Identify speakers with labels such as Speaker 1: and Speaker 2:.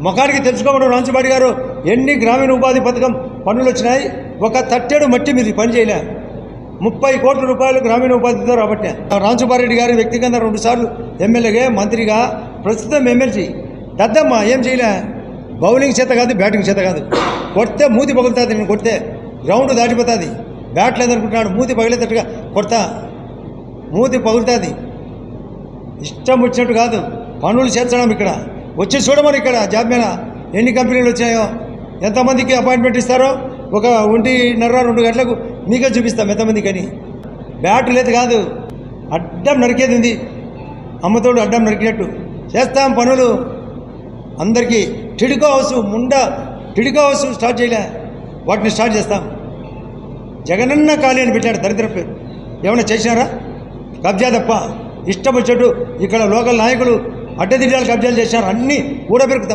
Speaker 1: ముఖానికి తెలుసుకోవడం రాంచుబాడి గారు ఎన్ని గ్రామీణ ఉపాధి పథకం పనులు వచ్చినాయి, ఒక తట్టెడు మట్టి మీద పని చేయలే. 30 కోట్ల రూపాయలు గ్రామీణ ఉపాధితో రాబట్టే. రాంచుబారెడ్డి గారు వ్యక్తిగతంగా 2 సార్లు ఎమ్మెల్యేగా, మంత్రిగా, ప్రస్తుతం ఎమ్మెల్సీ. దద్దమ్మ ఏం చేయలే. బౌలింగ్ చేత కాదు, బ్యాటింగ్ చేత కాదు. కొడితే మూతి పగులుతుంది. నేను కొడితే గ్రౌండ్ దాటిపోతుంది. బ్యాట్ లేదనుకుంటున్నాడు, మూతి పగిలేటట్టుగా కొడతా, మూతి పగులుతుంది. ఇష్టం వచ్చినట్టు కాదు, పనులు చేర్చడం. ఇక్కడ వచ్చి చూడమని, ఇక్కడ జాబ్ మీద ఎన్ని కంపెనీలు వచ్చాయో, ఎంతమందికి అపాయింట్మెంట్ ఇస్తారో, 1:30 2 గంటలకు మీకే చూపిస్తాం ఎంతమందికి అని. బ్యాట్ లేదు కాదు, అడ్డం నరికేది ఉంది. అమ్మతోడు అడ్డం నరికినట్టు చేస్తాం పనులు. అందరికీ టిడికో హౌస్ స్టార్ట్ చేయలే, వాటిని స్టార్ట్ చేస్తాం. జగనన్న కాలనీ అని పెట్టాడు, దరిద్ర పేరు. ఏమైనా చేసినారా? కబ్జా తప్ప. ఇష్టం వచ్చేట్టు ఇక్కడ లోకల్ నాయకులు అడ్డదిడ్డాలు కబ్జాలు చేశారు. అన్నీ కూడా పెరుగుతాం.